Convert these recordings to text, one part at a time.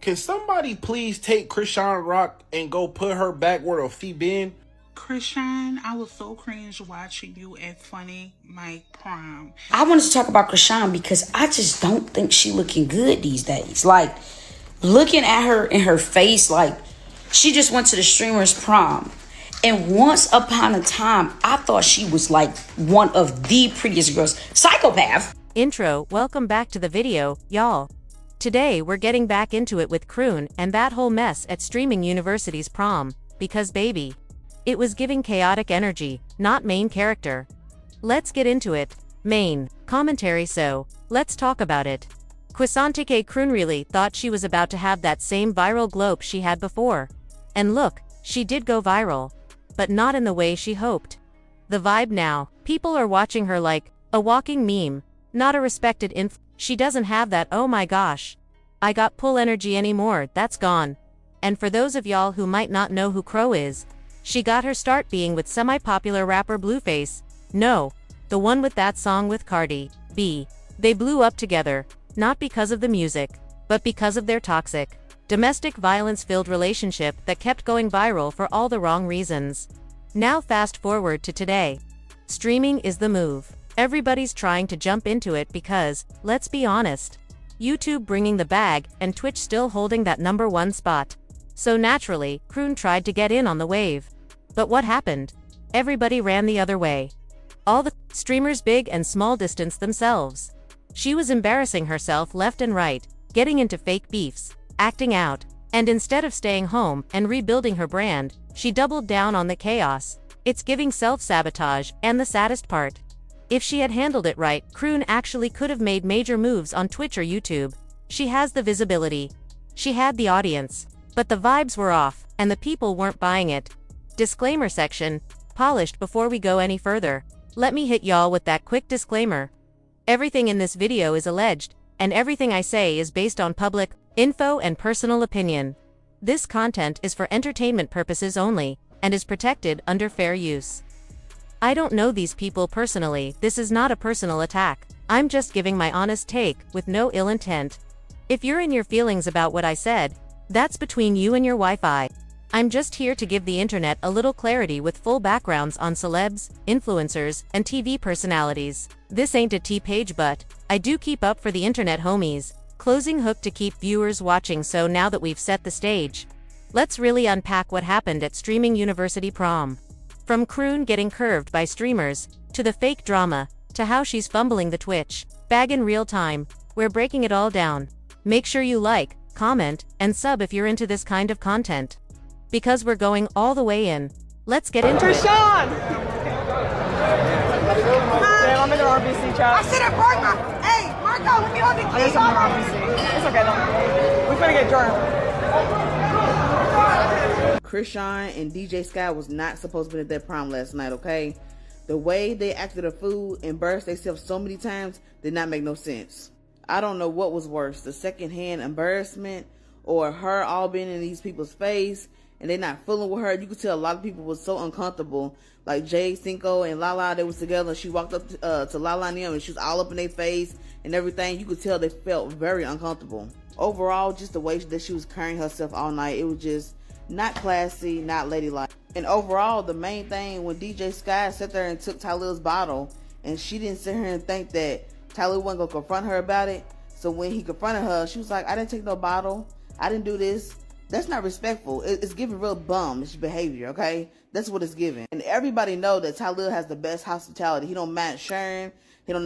Can somebody please take Chrisean Rock and go put her back where her feet been? Chrisean, I was so cringe watching you at Funny My Prom. I wanted to talk about Chrisean because I just don't think she looking good these days. Like, looking at her in her face, like, she just went to the Streamers Prom. And once upon a time, I thought she was like one of the prettiest girls. Psychopath. Intro, welcome back to the video, y'all. Today we're getting back into it with Croon and that whole mess at Streaming University's prom, because baby, it was giving chaotic energy, not main character. Let's get into it. Main commentary, so let's talk about it. Chrisean Croon really thought she was about to have that same viral globe she had before. And look, she did go viral, but not in the way she hoped. The vibe now, people are watching her like a walking meme, not a respected She doesn't have that oh my gosh, I got pull energy anymore, that's gone. And for those of y'all who might not know who Crow is, she got her start being with semi-popular rapper Blueface. No, the one with that song with Cardi B. They blew up together, not because of the music, but because of their toxic, domestic violence-filled relationship that kept going viral for all the wrong reasons. Now fast forward to today. Streaming is the move. Everybody's trying to jump into it because, let's be honest, YouTube bringing the bag and Twitch still holding that #1 spot. So naturally, Croon tried to get in on the wave. But what happened? Everybody ran the other way. All the streamers big and small distanced themselves. She was embarrassing herself left and right, getting into fake beefs, acting out, and instead of staying home and rebuilding her brand, she doubled down on the chaos. It's giving self-sabotage, and the saddest part, if she had handled it right, Croon actually could have made major moves on Twitch or YouTube. She has the visibility. She had the audience. But the vibes were off, and the people weren't buying it. Disclaimer section, polished before we go any further. Let me hit y'all with that quick disclaimer. Everything in this video is alleged, and everything I say is based on public info and personal opinion. This content is for entertainment purposes only, and is protected under fair use. I don't know these people personally, this is not a personal attack. I'm just giving my honest take, with no ill intent. If you're in your feelings about what I said, that's between you and your Wi-Fi. I'm just here to give the internet a little clarity with full backgrounds on celebs, influencers, and TV personalities. This ain't a T-page, but I do keep up for the internet homies. Closing hook to keep viewers watching. So now that we've set the stage, let's really unpack what happened at Streaming University Prom. From Croon getting curved by streamers, to the fake drama, to how she's fumbling the Twitch bag in real time, we're breaking it all down. Make sure you like, comment, and sub if you're into this kind of content. Because we're going all the way in. Let's get into it. Chrisean! Yeah, I'm in the RBC chat. I said it, Marco. Hey, Marco, let me hold the I guess I'm in RBC. It's okay, though. We're finna get Jordan. Chrisean and DJ Sky was not supposed to be at that prom last night, okay? The way they acted a fool and embarrassed themselves so many times did not make no sense. I don't know what was worse, the secondhand embarrassment or her all being in these people's face and they not fooling with her. You could tell a lot of people was so uncomfortable. Like Jay, Cinco, and Lala, they was together and she walked up to Lala and them and she was all up in their face and everything. You could tell they felt very uncomfortable. Overall, just the way that she was carrying herself all night, it was just not classy, not ladylike. And overall, the main thing when DJ Sky sat there and took Talil's bottle and she didn't sit here and think that Talil wasn't gonna confront her about it. So when he confronted her, she was like, I didn't take no bottle. I didn't do this. That's not respectful. It's giving real bum behavior, okay? That's what it's giving. And everybody know that Talil has the best hospitality. He don't mind sharing. He don't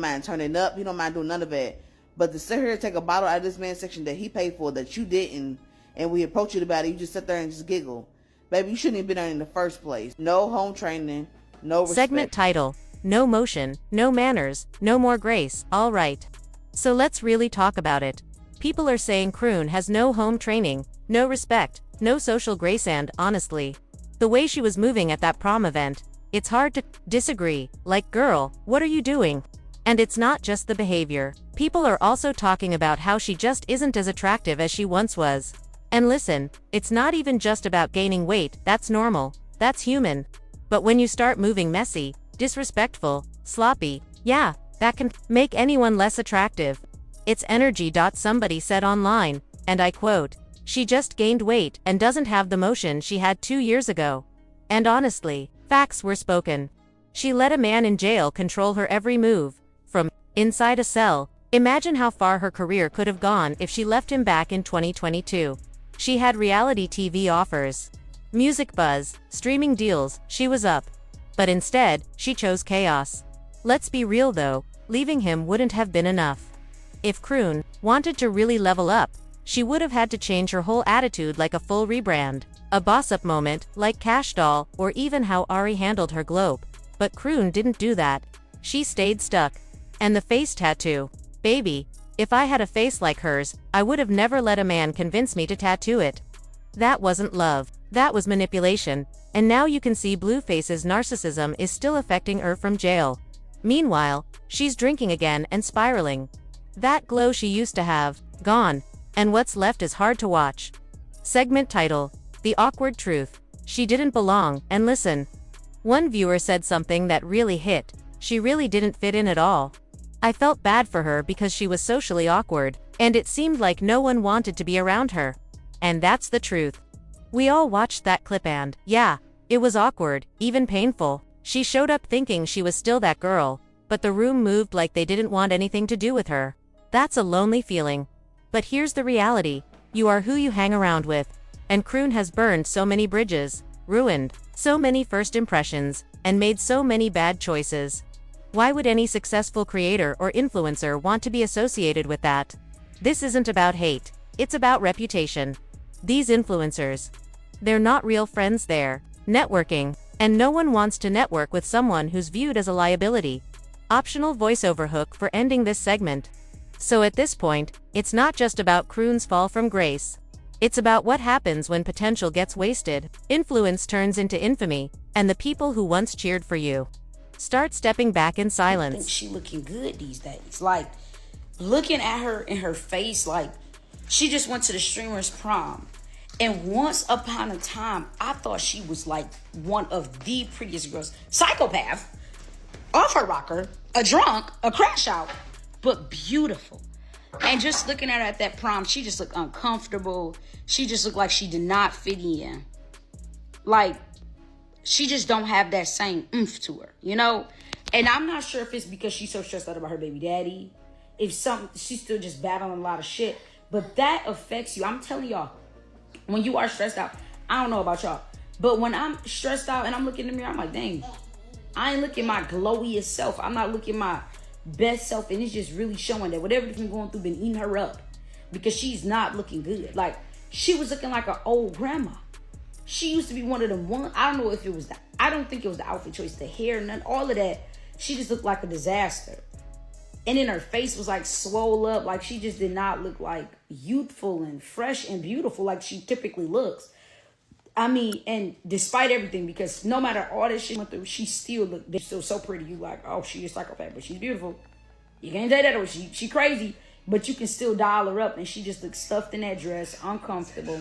mind turning up. He don't mind doing none of that. But to sit here and take a bottle out of this man's section that he paid for that you didn't, and we approach you about it, you just sit there and just giggle. Baby, you shouldn't have been there in the first place. No home training, no respect. Segment title, no motion, no manners, no more grace, alright. So let's really talk about it. People are saying Croon has no home training, no respect, no social grace, and, honestly, the way she was moving at that prom event, it's hard to disagree. Like, girl, what are you doing? And it's not just the behavior. People are also talking about how she just isn't as attractive as she once was. And listen, it's not even just about gaining weight, that's normal, that's human. But when you start moving messy, disrespectful, sloppy, yeah, that can make anyone less attractive. It's energy. Somebody said online, and I quote, "She just gained weight and doesn't have the motion she had 2 years ago." And honestly, facts were spoken. She let a man in jail control her every move, from inside a cell. Imagine how far her career could have gone if she left him back in 2022. She had reality TV offers, music buzz, streaming deals, she was up. But instead, she chose chaos. Let's be real though, leaving him wouldn't have been enough. If Chrisean wanted to really level up, she would have had to change her whole attitude, like a full rebrand. A boss-up moment, like Cash Doll, or even how Ari handled her globe. But Chrisean didn't do that. She stayed stuck. And the face tattoo. Baby, if I had a face like hers, I would have never let a man convince me to tattoo it. That wasn't love. That was manipulation. And now you can see Blueface's narcissism is still affecting her from jail. Meanwhile, she's drinking again and spiraling. That glow she used to have, gone. And what's left is hard to watch. Segment title: The Awkward Truth. She didn't belong. And listen. One viewer said something that really hit. She really didn't fit in at all. I felt bad for her because she was socially awkward, and it seemed like no one wanted to be around her. And that's the truth. We all watched that clip and, yeah, it was awkward, even painful. She showed up thinking she was still that girl, but the room moved like they didn't want anything to do with her. That's a lonely feeling. But here's the reality. You are who you hang around with. And Chrisean has burned so many bridges, ruined so many first impressions, and made so many bad choices. Why would any successful creator or influencer want to be associated with that? This isn't about hate, it's about reputation. These influencers, they're not real friends, they're networking, and no one wants to network with someone who's viewed as a liability. Optional voiceover hook for ending this segment. So at this point, it's not just about Chrisean's fall from grace. It's about what happens when potential gets wasted, influence turns into infamy, and the people who once cheered for you start stepping back in silence. I think she looking good these days. Like, looking at her in her face, like, she just went to the Streamers Prom. And once upon a time, I thought she was like one of the prettiest girls. Psychopath, off her rocker, a drunk, a crash out, but beautiful. And just looking at her at that prom, she just looked uncomfortable. She just looked like she did not fit in. Like, she just don't have that same oomph to her, you know? And I'm not sure if it's because she's so stressed out about her baby daddy. She's still just battling a lot of shit. But that affects you. I'm telling y'all, when you are stressed out, I don't know about y'all, but when I'm stressed out and I'm looking in the mirror, I'm like, dang, I ain't looking my glowiest self. I'm not looking my best self. And it's just really showing that whatever's been going through been eating her up, because she's not looking good. Like, she was looking like an old grandma. She used to be one of them one. I don't know if it was that. I don't think it was the outfit choice, the hair, none, all of that. She just looked like a disaster. And then her face was like swole up. Like, she just did not look like youthful and fresh and beautiful like she typically looks. I mean, and despite everything, because no matter all this shit went through, she still looked, they're still so pretty. You like, oh, she's a psychopath, but she's beautiful. You can't say that, or she crazy, but you can still dial her up, and she just looks stuffed in that dress, uncomfortable.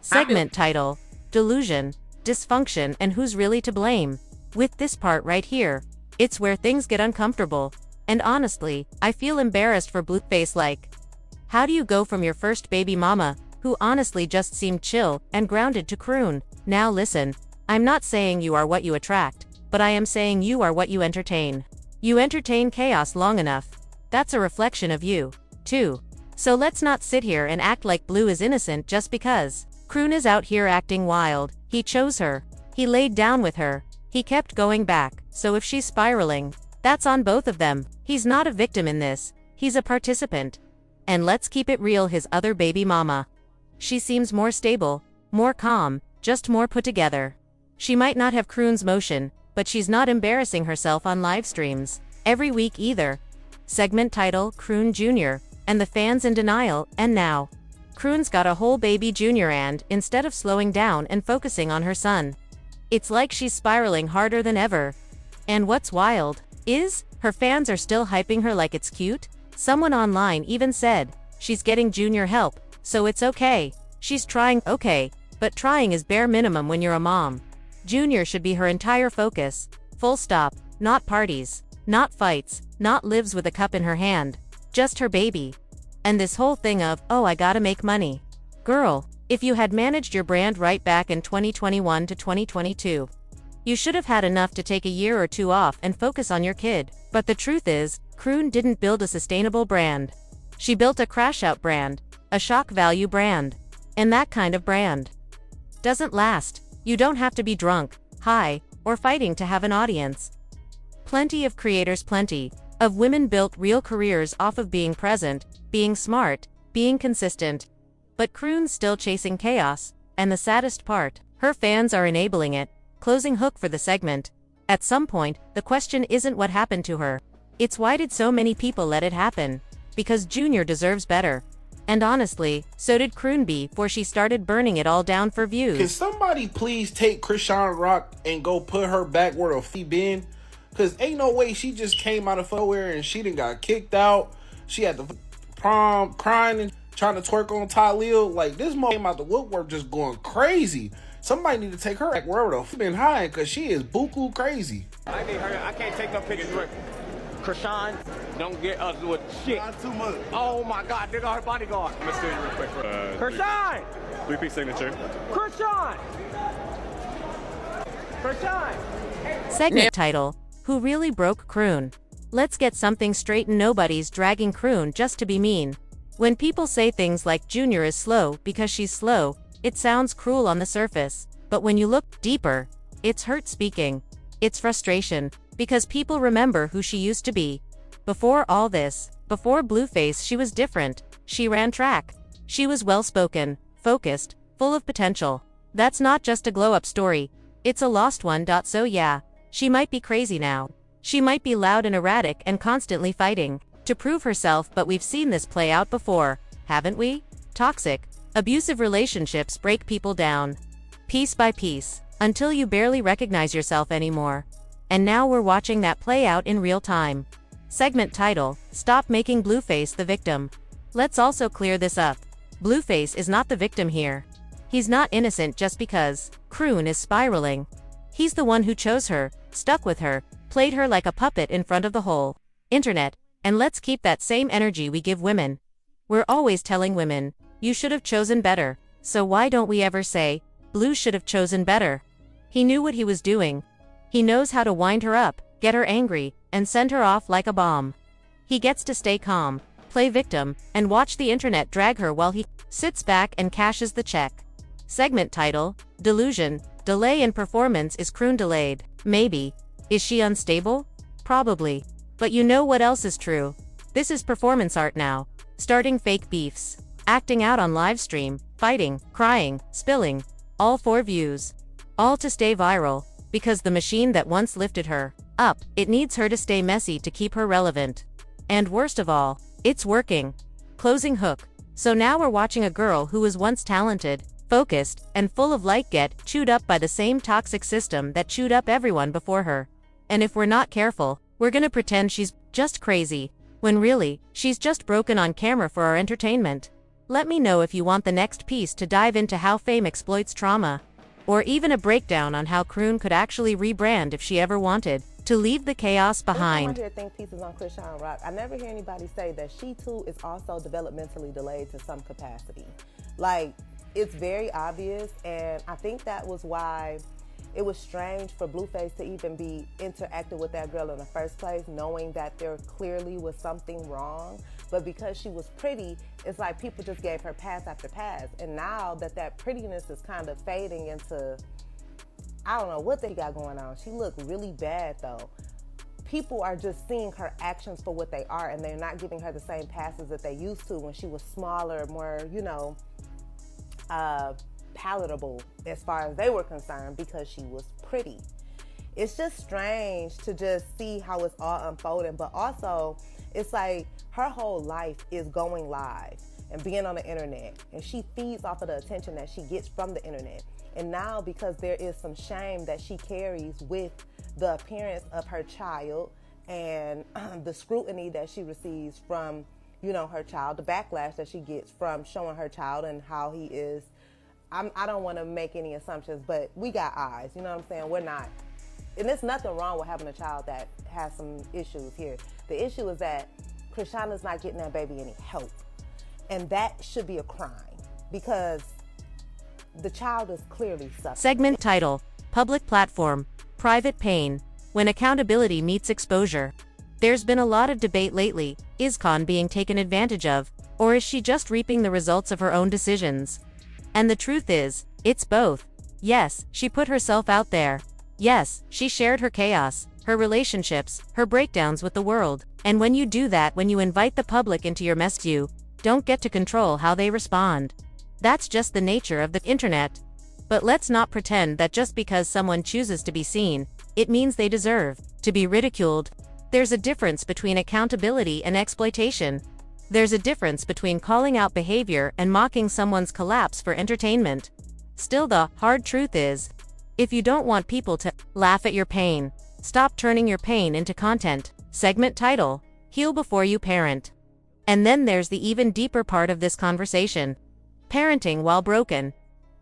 Segment title: Delusion, Dysfunction, and Who's Really to Blame. With this part right here, it's where things get uncomfortable. And honestly, I feel embarrassed for Blueface. Like, how do you go from your first baby mama, who honestly just seemed chill and grounded, to Chrisean? Now listen, I'm not saying you are what you attract, but I am saying you are what you entertain. You entertain chaos long enough. That's a reflection of you, too. So let's not sit here and act like Blue is innocent just because. Chrisean is out here acting wild. He chose her. He laid down with her. He kept going back. So if she's spiraling, that's on both of them. He's not a victim in this. He's a participant. And let's keep it real, his other baby mama, she seems more stable, more calm, just more put together. She might not have Chrisean's motion, but she's not embarrassing herself on live streams every week either. Segment title: Chrisean Jr. and the fans in denial. And now, Chrisean's got a whole baby junior, and instead of slowing down and focusing on her son, it's like she's spiraling harder than ever. And what's wild is, her fans are still hyping her like it's cute. Someone online even said, she's getting junior help, so it's okay. She's trying, okay, but trying is bare minimum when you're a mom. Junior should be her entire focus, full stop, not parties, not fights, not lives with a cup in her hand, just her baby. And this whole thing of, oh, I gotta make money. Girl, if you had managed your brand right back in 2021 to 2022, you should have had enough to take a year or two off and focus on your kid. But the truth is, Chrisean didn't build a sustainable brand. She built a crash-out brand, a shock value brand. And that kind of brand doesn't last. You don't have to be drunk, high, or fighting to have an audience. Plenty of creators, plenty of women built real careers off of being present, being smart, being consistent. But Chrisean's still chasing chaos, and the saddest part, her fans are enabling it. Closing hook for the segment. At some point, the question isn't what happened to her. It's why did so many people let it happen? Because Junior deserves better. And honestly, so did Chrisean before she started burning it all down for views. Can somebody please take Chrisean Rock and go put her back where the f*** been? Cause ain't no way she just came out of nowhere and she done got kicked out. She had the prom crying and trying to twerk on Talil. Like, this mom came out the woodwork just going crazy. Somebody need to take her back wherever the f*** been hiding, cause she is buku crazy. I need her. I can't take no pictures with Chrisean. Don't get us with shit. Not too much. Oh my God, they're our bodyguard. Let's do it real quick. Chrisean! 3-piece signature. Chrisean! Chrisean! Segment title, Who Really Broke Chrisean? Let's get something straight and nobody's dragging Chrisean just to be mean. When people say things like Junior is slow because she's slow, it sounds cruel on the surface, but when you look deeper, it's hurt speaking. It's frustration, because people remember who she used to be. Before all this, before Blueface, she was different. She ran track. She was well-spoken, focused, full of potential. That's not just a glow-up story. It's a lost one. So yeah, she might be crazy now. She might be loud and erratic and constantly fighting to prove herself, but we've seen this play out before, haven't we? Toxic, abusive relationships break people down, piece by piece, until you barely recognize yourself anymore. And now we're watching that play out in real time. Segment title, Stop Making Blueface the Victim. Let's also clear this up. Blueface is not the victim here. He's not innocent just because Chrisean is spiraling. He's the one who chose her, stuck with her, played her like a puppet in front of the whole internet. And let's keep that same energy we give women. We're always telling women, you should have chosen better. So why don't we ever say, Blue should have chosen better? He knew what he was doing. He knows how to wind her up, get her angry, and send her off like a bomb. He gets to stay calm, play victim, and watch the internet drag her while he sits back and cashes the check. Segment title, Delusion. Delay in performance. Is Chrisean delayed? Maybe. Is she unstable? Probably. But you know what else is true? This is performance art now. Starting fake beefs, acting out on live stream, fighting, crying, spilling, all for views. All to stay viral, because the machine that once lifted her up, it needs her to stay messy to keep her relevant. And worst of all, it's working. Closing hook. So now we're watching a girl who was once talented, focused, and full of light get chewed up by the same toxic system that chewed up everyone before her. And if we're not careful, we're gonna pretend she's just crazy, when really, she's just broken on camera for our entertainment. Let me know if you want the next piece to dive into how fame exploits trauma, or even a breakdown on how Chrisean could actually rebrand if she ever wanted to leave the chaos behind. I hear think pieces on Chrisean Rock. I never hear anybody say that she too is also developmentally delayed to some capacity. Like, it's very obvious, and I think that was why it was strange for Blueface to even be interacting with that girl in the first place, knowing that there clearly was something wrong. But because she was pretty, it's like people just gave her pass after pass. And now that that prettiness is kind of fading into, I don't know what they got going on. She looked really bad though. People are just seeing her actions for what they are, and they're not giving her the same passes that they used to when she was smaller, more, you know, palatable as far as they were concerned, because she was pretty. It's just strange to just see how it's all unfolding, but also it's like her whole life is going live and being on the internet, and she feeds off of the attention that she gets from the internet. And now, because there is some shame that she carries with the appearance of her child and the scrutiny that she receives from, you know, her child, the backlash that she gets from showing her child and how he is, I don't want to make any assumptions, but we got eyes, you know what I'm saying? We're not, and there's nothing wrong with having a child that has some issues here. The issue is that Chrisean is not getting that baby any help. And that should be a crime because the child is clearly suffering. Segment title, Public Platform, Private Pain, When Accountability Meets Exposure. There's been a lot of debate lately. Is Khan being taken advantage of, or is she just reaping the results of her own decisions? And the truth is, it's both. Yes, she put herself out there. Yes, she shared her chaos, her relationships, her breakdowns with the world. And when you do that, when you invite the public into your mess, you don't get to control how they respond. That's just the nature of the internet. But let's not pretend that just because someone chooses to be seen, it means they deserve to be ridiculed. There's a difference between accountability and exploitation. There's a difference between calling out behavior and mocking someone's collapse for entertainment. Still, the hard truth is, if you don't want people to laugh at your pain, stop turning your pain into content. Segment title, Heal Before You Parent. And then there's the even deeper part of this conversation. Parenting while broken.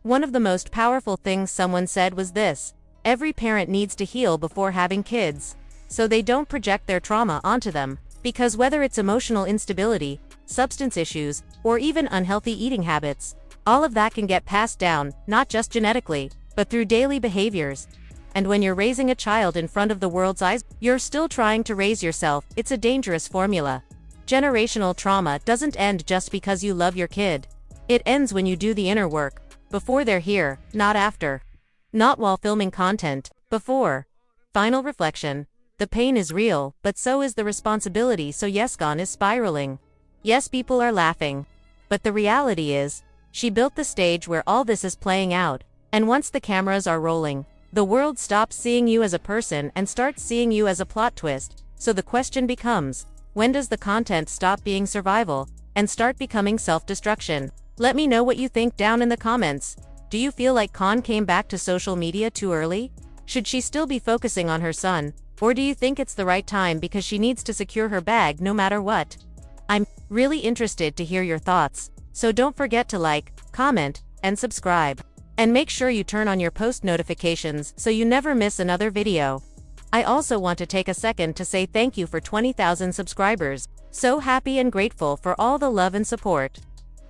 One of the most powerful things someone said was this: every parent needs to heal before having kids, so they don't project their trauma onto them. Because whether it's emotional instability, substance issues, or even unhealthy eating habits, all of that can get passed down, not just genetically, but through daily behaviors. And when you're raising a child in front of the world's eyes, you're still trying to raise yourself. It's a dangerous formula. Generational trauma doesn't end just because you love your kid. It ends when you do the inner work, before they're here, not after. Not while filming content, before. Final reflection. The pain is real, but so is the responsibility. So yes, Khan is spiraling. Yes, people are laughing. But the reality is, she built the stage where all this is playing out. And once the cameras are rolling, the world stops seeing you as a person and starts seeing you as a plot twist. So the question becomes, when does the content stop being survival and start becoming self-destruction? Let me know what you think down in the comments. Do you feel like Khan came back to social media too early? Should she still be focusing on her son? Or do you think it's the right time because she needs to secure her bag no matter what? I'm really interested to hear your thoughts, so don't forget to like, comment, and subscribe. And make sure you turn on your post notifications so you never miss another video. I also want to take a second to say thank you for 20,000 subscribers. So happy and grateful for all the love and support.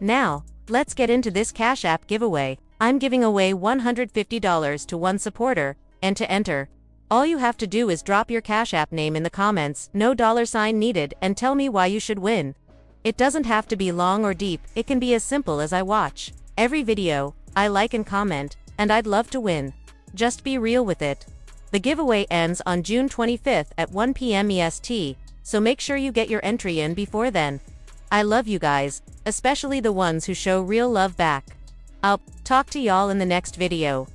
Now, let's get into this Cash App giveaway. I'm giving away $150 to one supporter, and to enter, all you have to do is drop your Cash App name in the comments, no $sign needed, and tell me why you should win. It doesn't have to be long or deep, it can be as simple as I watch every video, I like and comment, and I'd love to win. Just be real with it. The giveaway ends on June 25th at 1 p.m. EST, so make sure you get your entry in before then. I love you guys, especially the ones who show real love back. I'll talk to y'all in the next video.